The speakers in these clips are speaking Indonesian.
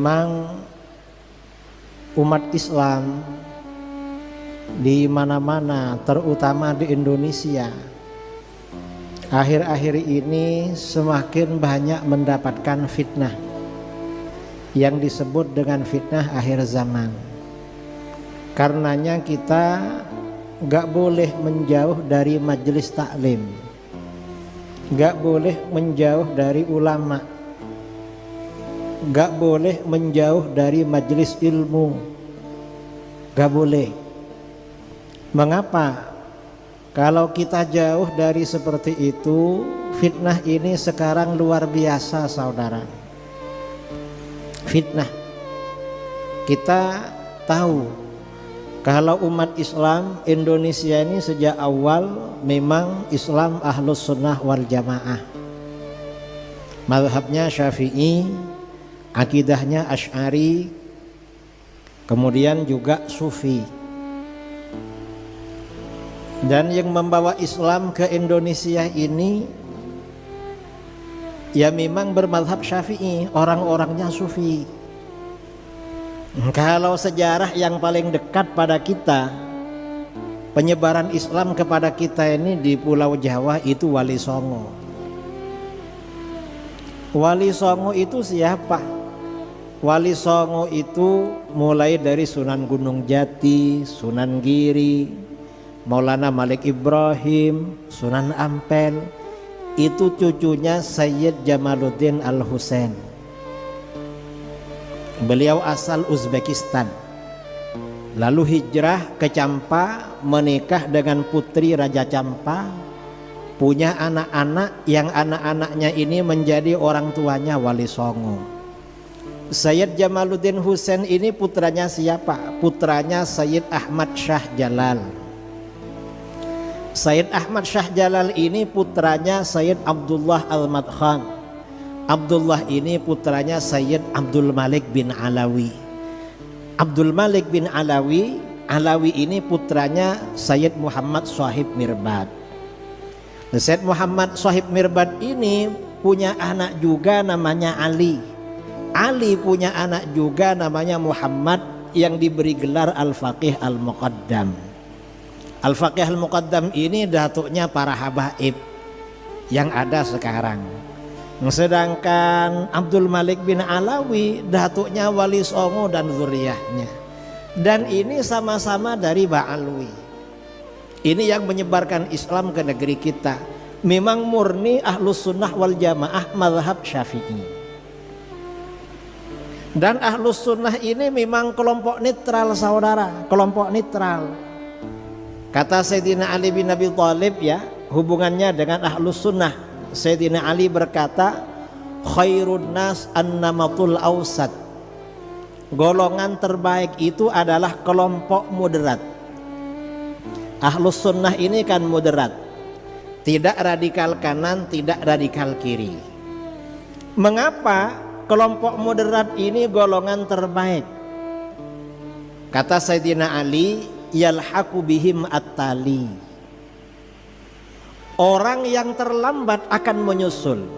Memang umat Islam di mana-mana, terutama di Indonesia, akhir-akhir ini semakin banyak mendapatkan fitnah yang disebut dengan fitnah akhir zaman. Karenanya kita gak boleh menjauh dari majelis taklim, gak boleh menjauh dari ulama, gak boleh menjauh dari majelis ilmu, gak boleh. Mengapa? Kalau kita jauh dari seperti itu, fitnah ini sekarang luar biasa, saudara. Fitnah. Kita tahu kalau umat Islam Indonesia ini sejak awal memang Islam Ahlus Sunnah wal Jamaah. Mazhabnya Syafi'i, akidahnya Asy'ari, kemudian juga Sufi. Dan yang membawa Islam ke Indonesia ini ya memang bermazhab Syafi'i, orang-orangnya Sufi. Kalau sejarah yang paling dekat pada kita, penyebaran Islam kepada kita ini di Pulau Jawa itu Wali Songo. Wali Songo itu siapa? Wali Songo itu mulai dari Sunan Gunung Jati, Sunan Giri, Maulana Malik Ibrahim, Sunan Ampel. Itu cucunya Sayyid Jamaluddin Al-Husain. Beliau asal Uzbekistan, lalu hijrah ke Campa, menikah dengan putri Raja Campa, punya anak-anak yang anak-anaknya ini menjadi orang tuanya Wali Songo. Sayyid Jamaluddin Husain ini putranya siapa? Putranya Sayyid Ahmad Shah Jalal. Sayyid Ahmad Shah Jalal ini putranya Sayyid Abdullah Al-Madkhan. Abdullah ini putranya Sayyid Abdul Malik bin Alawi. Abdul Malik bin Alawi, Alawi ini putranya Sayyid Muhammad Shahib Mirbad. Sayyid Muhammad Shahib Mirbad ini punya anak juga namanya Ali. Ali punya anak juga namanya Muhammad yang diberi gelar Al-Faqih Al-Muqaddam. Al-Faqih Al-Muqaddam ini datuknya para habaib yang ada sekarang. Sedangkan Abdul Malik bin Alawi datuknya Wali Songo dan zuriyahnya. Dan ini sama-sama dari Ba'alwi. Ini yang menyebarkan Islam ke negeri kita. Memang murni Ahlus Sunnah wal Jamaah mazhab Syafi'i. Dan Ahlus Sunnah ini memang kelompok netral, saudara, kelompok netral. Kata Sayyidina Ali bin Abi Thalib ya, hubungannya dengan Ahlus Sunnah. Sayyidina Ali berkata, khairun nas an-namatul awsat. Golongan terbaik itu adalah kelompok moderat. Ahlus Sunnah ini kan moderat, tidak radikal kanan, tidak radikal kiri. Mengapa kelompok moderat ini golongan terbaik? Kata Sayyidina Ali, yalhaqu bihim at-tali. Orang yang terlambat akan menyusul.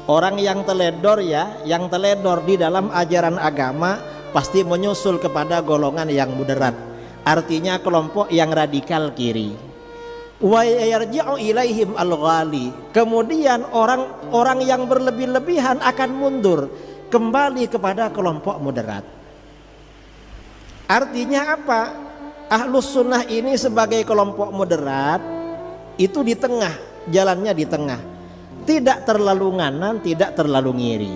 Orang yang teledor ya, yang teledor di dalam ajaran agama pasti menyusul kepada golongan yang moderat. Artinya kelompok yang radikal kiri. Wa yarji'u ilaihim al-ghali. Kemudian orang-orang yang berlebih-lebihan akan mundur kembali kepada kelompok moderat. Artinya apa? Ahlus Sunnah ini sebagai kelompok moderat itu di tengah, jalannya di tengah, tidak terlalu nganan, tidak terlalu ngiri.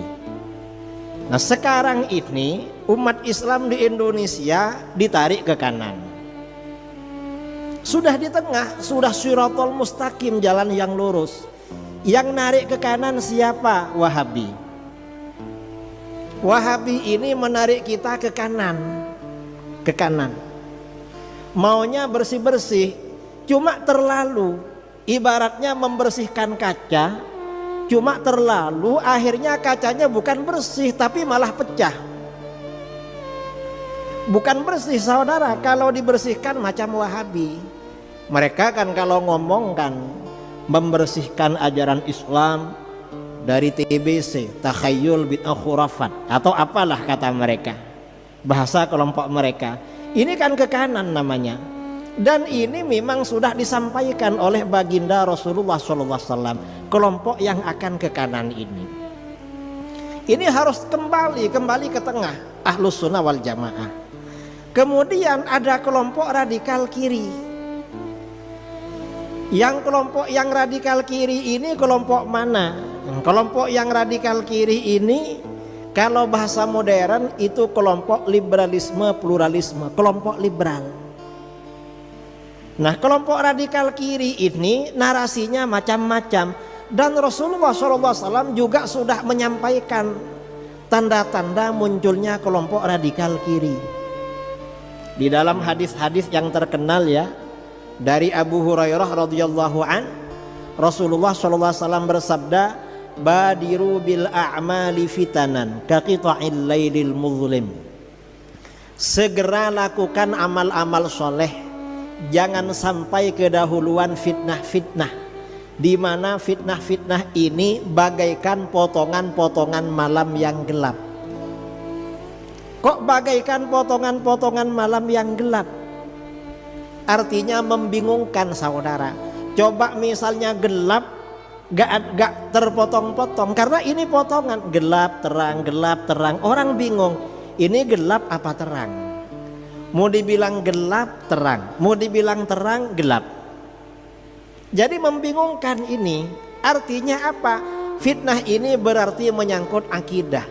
Nah sekarang ini umat Islam di Indonesia ditarik ke kanan, sudah di tengah, sudah shirathul mustaqim, jalan yang lurus. Yang narik ke kanan siapa? Wahabi. Wahabi ini menarik kita ke kanan, ke kanan. Maunya bersih-bersih, cuma terlalu. Ibaratnya membersihkan kaca, cuma terlalu, akhirnya kacanya bukan bersih tapi malah pecah. Bukan bersih, saudara, kalau dibersihkan macam Wahabi. Mereka kan kalau ngomong kan membersihkan ajaran Islam, dari TBC, takhayul bid'ah khurafat atau apalah kata mereka, bahasa kelompok mereka. Ini kan ke kanan namanya. Dan ini memang sudah disampaikan oleh baginda Rasulullah SAW, kelompok yang akan ke kanan ini. Ini harus kembali ke tengah, Ahlus Sunnah wal Jamaah. Kemudian ada kelompok radikal kiri. Yang kelompok yang radikal kiri ini kelompok mana? Kelompok yang radikal kiri ini kalau bahasa modern itu kelompok liberalisme pluralisme, kelompok liberal. Nah, kelompok radikal kiri ini narasinya macam-macam, dan Rasulullah SAW juga sudah menyampaikan tanda-tanda munculnya kelompok radikal kiri. Di dalam hadis-hadis yang terkenal ya, dari Abu Hurairah radhiyallahu an, Rasulullah SAW bersabda, badiru bil a'mali fitanan kaqita'il lailil muzlim. Segera lakukan amal-amal soleh, jangan sampai kedahuluan fitnah-fitnah, di mana fitnah-fitnah ini bagaikan potongan-potongan malam yang gelap. Kok bagaikan potongan-potongan malam yang gelap? Artinya membingungkan saudara. Coba misalnya gelap, gak terpotong-potong, karena ini potongan gelap terang, orang bingung ini gelap apa terang. Mau dibilang gelap terang, mau dibilang terang gelap. Jadi membingungkan ini. Artinya apa? Fitnah ini berarti menyangkut akidah.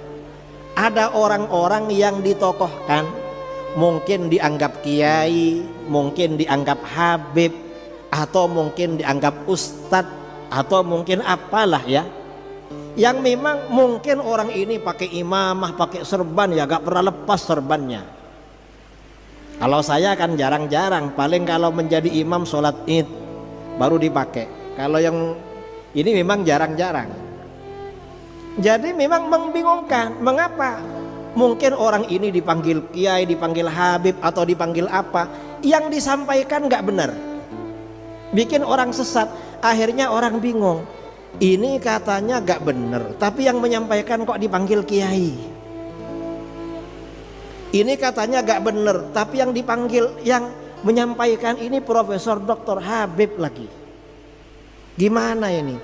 Ada orang-orang yang ditokohkan, mungkin dianggap kiai, mungkin dianggap habib, atau mungkin dianggap ustadz, atau mungkin apalah ya, yang memang mungkin orang ini pakai imamah, pakai serban ya, gak pernah lepas serbannya. Kalau saya kan jarang-jarang, paling kalau menjadi imam sholat id baru dipakai. Kalau yang ini memang jarang-jarang. Jadi memang membingungkan. Mengapa? Mungkin orang ini dipanggil kiai, dipanggil habib, atau dipanggil apa, yang disampaikan gak benar, bikin orang sesat. Akhirnya orang bingung, ini katanya gak benar, tapi yang menyampaikan kok dipanggil kiai. Ini katanya gak benar, tapi yang dipanggil, yang menyampaikan ini Profesor Dr. Habib lagi. Gimana ini?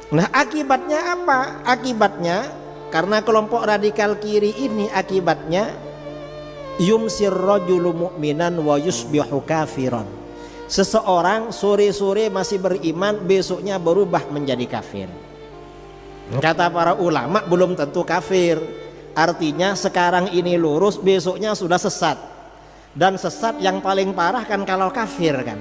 Nah, akibatnya apa? Akibatnya karena kelompok radikal kiri ini, akibatnya yumsir rajulu mu'minan wa yusbihu kafiran. Seseorang sore-sore masih beriman, besoknya berubah menjadi kafir. Kata para ulama, belum tentu kafir. Artinya sekarang ini lurus, besoknya sudah sesat. Dan sesat yang paling parah kan kalau kafir kan.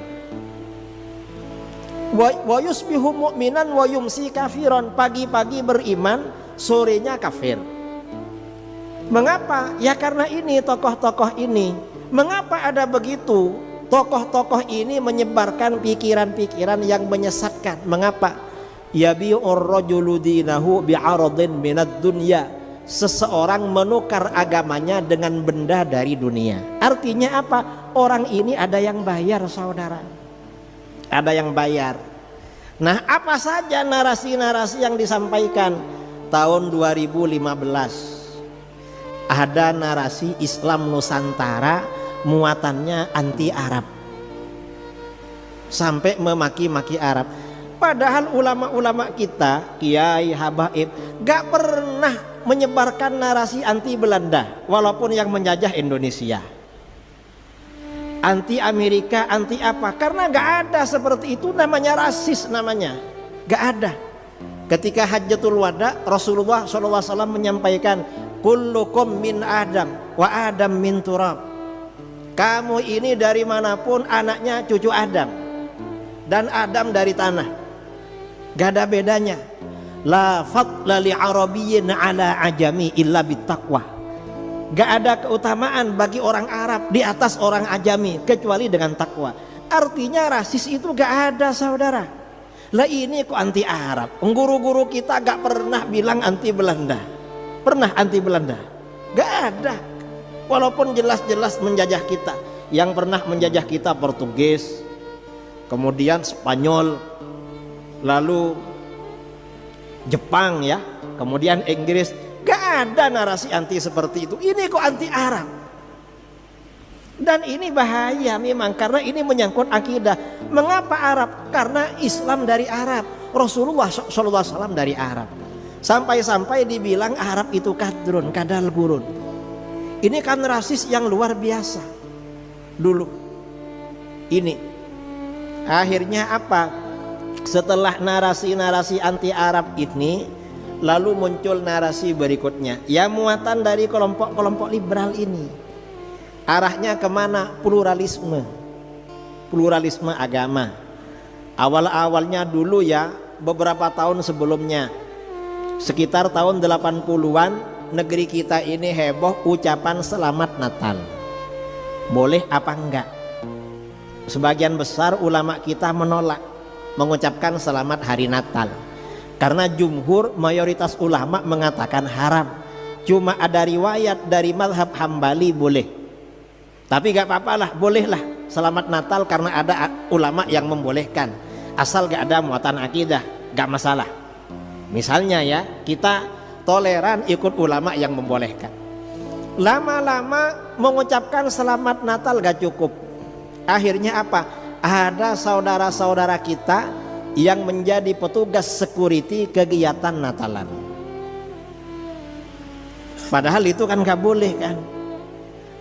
Wa yusbihu mu'minan wa yumsi kafiran. Pagi-pagi beriman, sorenya kafir. Mengapa? Ya karena ini tokoh-tokoh ini. Mengapa ada begitu? Tokoh-tokoh ini menyebarkan pikiran-pikiran yang menyesatkan. Mengapa? Yabi'ur rajulu dinahu bi'aradin minad dunya. Seseorang menukar agamanya dengan benda dari dunia. Artinya apa? Orang ini ada yang bayar saudara. Ada yang bayar. Nah, apa saja narasi-narasi yang disampaikan tahun 2015? Ada narasi Islam Nusantara, muatannya anti Arab, sampai memaki-maki Arab. Padahal ulama-ulama kita, kiai, habaib, gak pernah menyebarkan narasi anti Belanda, walaupun yang menjajah Indonesia. Anti Amerika, anti apa? Karena gak ada seperti itu, namanya rasis namanya. Gak ada. Ketika Hajjatul Wada, Rasulullah SAW menyampaikan, kullukum min Adam wa Adam min turab. Kamu ini dari manapun anaknya cucu Adam, dan Adam dari tanah. Gak ada bedanya. La fadla li arabiyyin ala ajami illa bittaqwa. Gak ada keutamaan bagi orang Arab di atas orang ajami kecuali dengan takwa. Artinya rasis itu gak ada saudara. Lah ini kok anti Arab? Guru-guru kita gak pernah bilang anti Belanda. Pernah anti Belanda? Gak ada. Walaupun jelas-jelas menjajah kita. Yang pernah menjajah kita Portugis, kemudian Spanyol, lalu Jepang ya, kemudian Inggris. Gak ada narasi anti seperti itu. Ini kok anti Arab. Dan ini bahaya memang, karena ini menyangkut akidah. Mengapa Arab? Karena Islam dari Arab, Rasulullah SAW dari Arab. Sampai-sampai dibilang Arab itu kadrun, kadal gurun. Ini kan rasis yang luar biasa dulu. Ini akhirnya apa? Setelah narasi-narasi anti Arab ini, lalu muncul narasi berikutnya, ya muatan dari kelompok-kelompok liberal ini. Arahnya kemana? Pluralisme, pluralisme agama. Awal-awalnya dulu ya, beberapa tahun sebelumnya, sekitar tahun 80-an, negeri kita ini heboh ucapan selamat Natal. Boleh apa enggak? Sebagian besar ulama kita menolak mengucapkan selamat hari Natal, karena jumhur mayoritas ulama mengatakan haram. Cuma ada riwayat dari mazhab Hambali boleh. Tapi gak apa-apalah, bolehlah selamat Natal karena ada ulama yang membolehkan. Asal gak ada muatan akidah, gak masalah. Misalnya ya, kita toleran ikut ulama yang membolehkan. Lama-lama mengucapkan selamat Natal gak cukup. Akhirnya apa? Ada saudara-saudara kita yang menjadi petugas security kegiatan Natalan. Padahal itu kan gak boleh kan.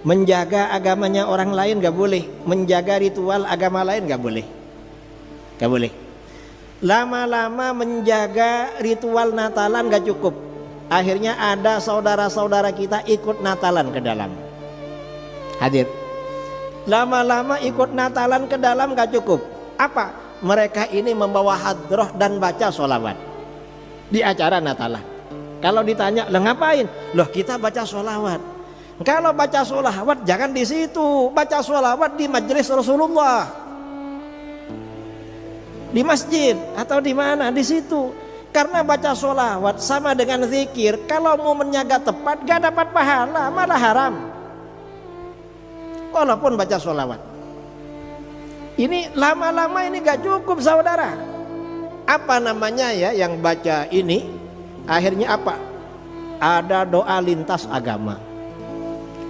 Menjaga agamanya orang lain gak boleh, menjaga ritual agama lain gak boleh. Gak boleh. Lama-lama menjaga ritual Natalan gak cukup. Akhirnya ada saudara-saudara kita ikut Natalan ke dalam. Hadir. Lama-lama ikut Natalan ke dalam gak cukup. Apa? Mereka ini membawa hadroh dan baca sholawat di acara Natalan. Kalau ditanya, lah ngapain? Loh kita baca sholawat. Kalau baca sholawat jangan di situ, baca sholawat di majelis Rasulullah, di masjid atau di mana, di situ. Karena baca sholawat sama dengan zikir. Kalau momennya gak tepat gak dapat pahala, malah haram. Walaupun baca sholawat. Ini lama-lama ini gak cukup saudara. Apa namanya ya yang baca ini? Akhirnya apa? Ada doa lintas agama.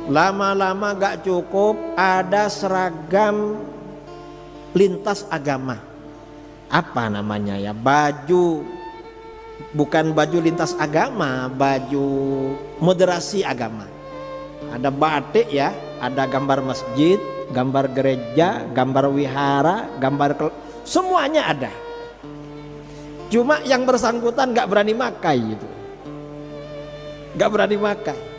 Lama-lama gak cukup, ada seragam lintas agama. Apa namanya ya? Baju, bukan baju lintas agama, baju moderasi agama. Ada batik ya, ada gambar masjid, gambar gereja, gambar wihara, semuanya ada. Cuma yang bersangkutan gak berani makai gitu. Gak berani makai.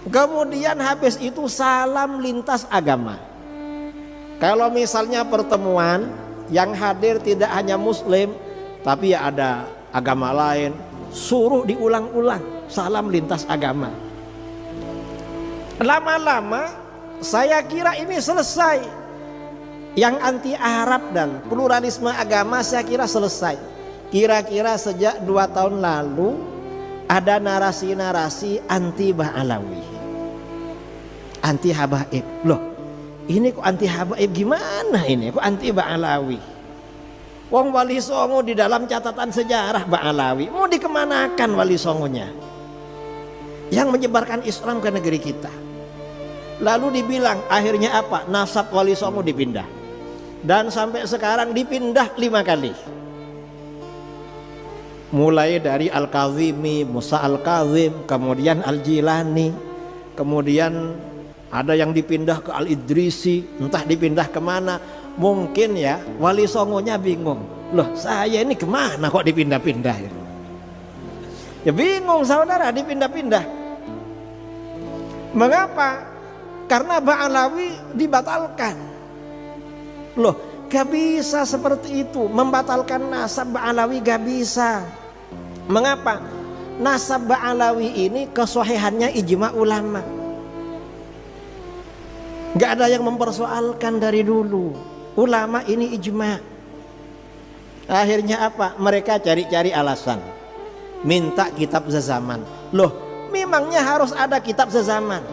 Kemudian habis itu salam lintas agama. Kalau misalnya pertemuan yang hadir tidak hanya muslim, tapi ya ada agama lain, suruh diulang-ulang salam lintas agama. Lama-lama saya kira ini selesai. Yang anti Arab dan pluralisme agama saya kira selesai. Kira-kira sejak 2 tahun lalu ada narasi-narasi anti Ba'alawi, anti habaib. Loh ini kok anti habaib, gimana ini kok anti Ba'alawi? Wong Wali Songo di dalam catatan sejarah Ba'alawi, mau dikemanakan Wali Songonya yang menyebarkan Islam ke negeri kita? Lalu dibilang akhirnya apa? Nasab Wali Songo dipindah, dan sampai sekarang dipindah 5 kali. Mulai dari Al-Kazimi, Musa Al-Kazim, kemudian Al-Jilani, kemudian ada yang dipindah ke Al-Idrisi, entah dipindah kemana. Mungkin ya Wali Songonya bingung, loh saya ini kemana kok dipindah-pindah ya? Ya bingung saudara, dipindah-pindah. Mengapa? Karena Ba'alawi dibatalkan. Loh gak bisa seperti itu, membatalkan nasab Ba'alawi gak bisa. Mengapa? Nasab Ba'alawi ini kesohihannya ijma ulama, gak ada yang mempersoalkan dari dulu. Ulama ini ijma. Akhirnya apa? Mereka cari-cari alasan, minta kitab sezaman. Loh memangnya harus ada kitab sezaman?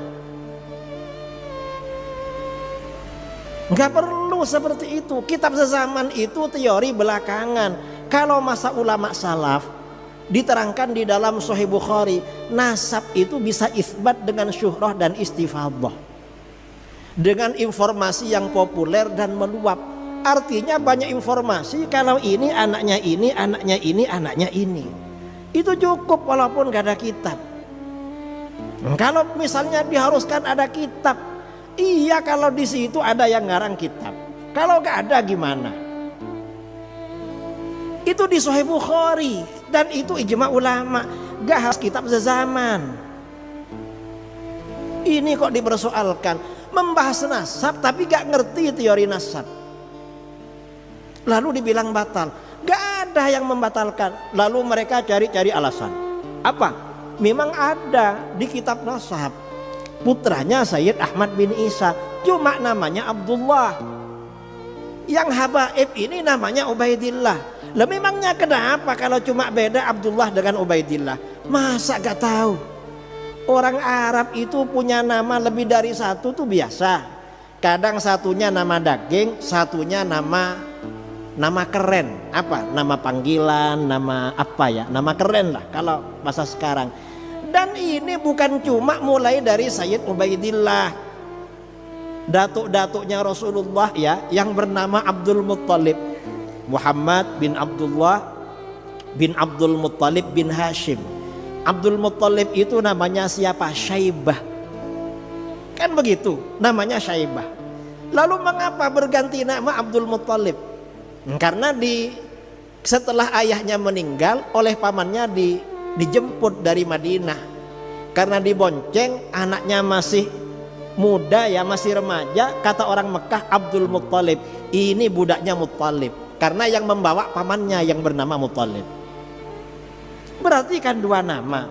Gak perlu seperti itu. Kitab sezaman itu teori belakangan. Kalau masa ulama salaf Diterangkan di dalam Sahih Bukhari, nasab itu bisa isbat dengan syuhrah dan istifadhah, dengan informasi yang populer dan meluap. Artinya banyak informasi, kalau ini anaknya ini, anaknya ini, anaknya ini. Itu cukup walaupun gak ada kitab. Kalau misalnya diharuskan ada kitab, iya kalau di situ ada yang ngarang kitab. Kalau gak ada gimana? Itu di Sahih Bukhari dan itu ijma ulama, gak harus kitab sezaman. Ini kok dipersoalkan, membahas nasab tapi gak ngerti teori nasab, lalu dibilang batal. Gak ada yang membatalkan. Lalu mereka cari-cari alasan. Apa? Memang ada di kitab nasab, putranya Sayyid Ahmad bin Isa, cuma namanya Abdullah. Yang habaib ini namanya Ubaidillah. Lah memangnya kenapa kalau cuma beda Abdullah dengan Ubaidillah? Masa gak tahu? Orang Arab itu punya nama lebih dari satu tuh biasa. Kadang satunya nama daging, satunya nama keren. Apa? Nama panggilan, nama apa ya? Nama keren lah kalau bahasa sekarang. Dan ini bukan cuma mulai dari Sayyid Ubaidillah. Datuk-datuknya Rasulullah ya, yang bernama Abdul Muttalib, Muhammad bin Abdullah bin Abdul Muttalib bin Hashim. Abdul Muttalib itu namanya siapa? Syaibah. Kan begitu, namanya Syaibah. Lalu mengapa berganti nama Abdul Muttalib? Karena setelah ayahnya meninggal, oleh pamannya dijemput dari Madinah. Karena dibonceng, anaknya masih muda ya, masih remaja. Kata orang Mekah, Abdul Muttalib, ini budaknya Muttalib. Karena yang membawa pamannya yang bernama Muttalib. Berarti kan dua nama.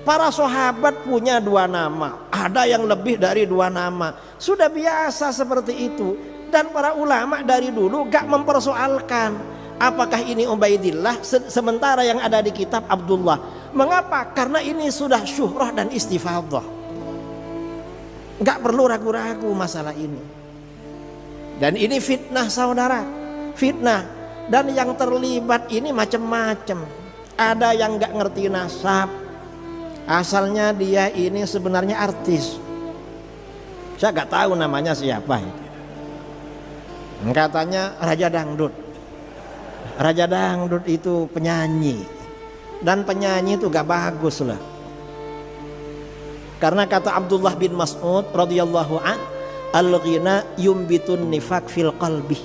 Para sahabat punya dua nama, ada yang lebih dari dua nama. Sudah biasa seperti itu. Dan para ulama dari dulu gak mempersoalkan apakah ini Ubaidillah sementara yang ada di kitab Abdullah. Mengapa? Karena ini sudah syuhrah dan istifadhah. Gak perlu ragu-ragu masalah ini. Dan ini fitnah saudara, fitnah. Dan yang terlibat ini macam-macam. Ada yang gak ngerti nasab, asalnya dia ini sebenarnya artis. Saya gak tahu namanya siapa itu. Katanya Raja Dangdut. Raja Dangdut itu penyanyi. Dan penyanyi itu gak bagus lah. Karena kata Abdullah bin Mas'ud radhiyallahu an, al-ghina yumbitun nifaq fil qalbi.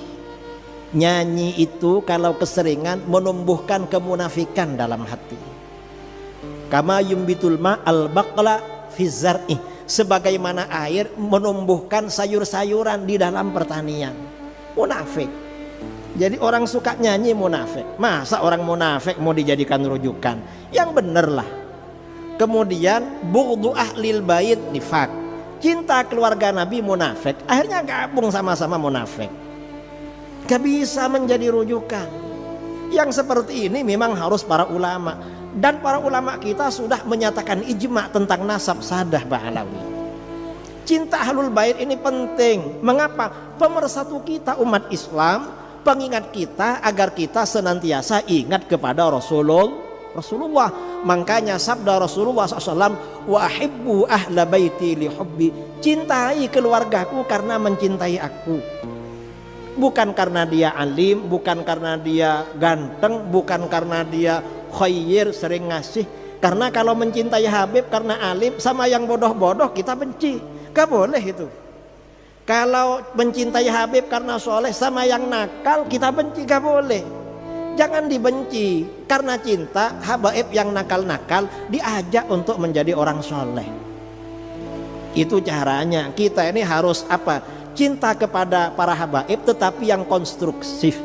Nyanyi itu kalau keseringan menumbuhkan kemunafikan dalam hati. Kama yumbitul ma al-baqla fi zar'i. Sebagaimana air menumbuhkan sayur-sayuran di dalam pertanian. Munafik. Jadi orang suka nyanyi munafik. Masa orang munafik mau dijadikan rujukan? Yang bener lah. Kemudian bughdu ahlil bait nifaq. Cinta keluarga Nabi munafik. Akhirnya gabung sama-sama munafik. Gak bisa menjadi rujukan. Yang seperti ini memang harus para ulama. Dan para ulama kita sudah menyatakan ijma tentang nasab sadah Ba'alawi. Cinta ahlul bait ini penting. Mengapa? Pemersatu kita umat Islam, pengingat kita agar kita senantiasa ingat kepada Rasulullah. Makanya sabda Rasulullah SAW, wa ahibbu ahla baiti li hubbi. Cintai keluargaku karena mencintai aku. Bukan karena dia alim, bukan karena dia ganteng, bukan karena dia khair, sering ngasih. Karena kalau mencintai Habib karena alim, sama yang bodoh-bodoh kita benci. Gak boleh itu. Kalau mencintai Habib karena soleh, sama yang nakal kita benci, gak boleh. Jangan dibenci. Karena cinta, Habib yang nakal-nakal diajak untuk menjadi orang soleh. Itu caranya. Kita ini harus apa? Cinta kepada para habaib, tetapi yang konstruktif,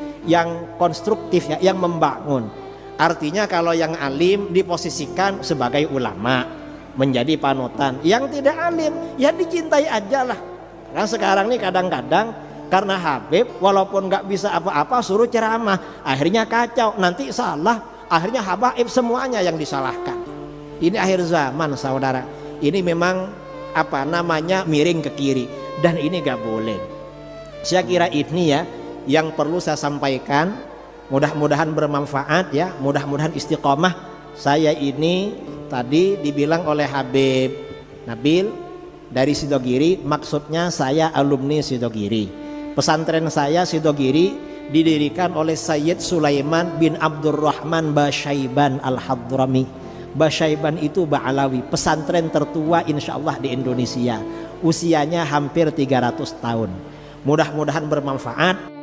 ya, yang membangun. Artinya kalau yang alim diposisikan sebagai ulama, menjadi panutan. Yang tidak alim ya dicintai aja lah. Nah sekarang nih kadang-kadang karena Habib walaupun gak bisa apa-apa suruh ceramah, akhirnya kacau, nanti salah, akhirnya habaib semuanya yang disalahkan. Ini akhir zaman saudara. Ini memang apa namanya miring ke kiri. Dan ini gak boleh. Saya kira ini ya yang perlu saya sampaikan Mudah-mudahan bermanfaat ya, mudah-mudahan istiqomah. Saya ini tadi dibilang oleh Habib Nabil dari Sidogiri, maksudnya saya alumni Sidogiri. Pesantren saya Sidogiri didirikan oleh Sayyid Sulaiman bin Abdurrahman Basyaiban Al-Hadrami. Basyaiban itu Ba'alawi, pesantren tertua insya Allah di Indonesia. Usianya hampir 300 tahun. Mudah-mudahan bermanfaat.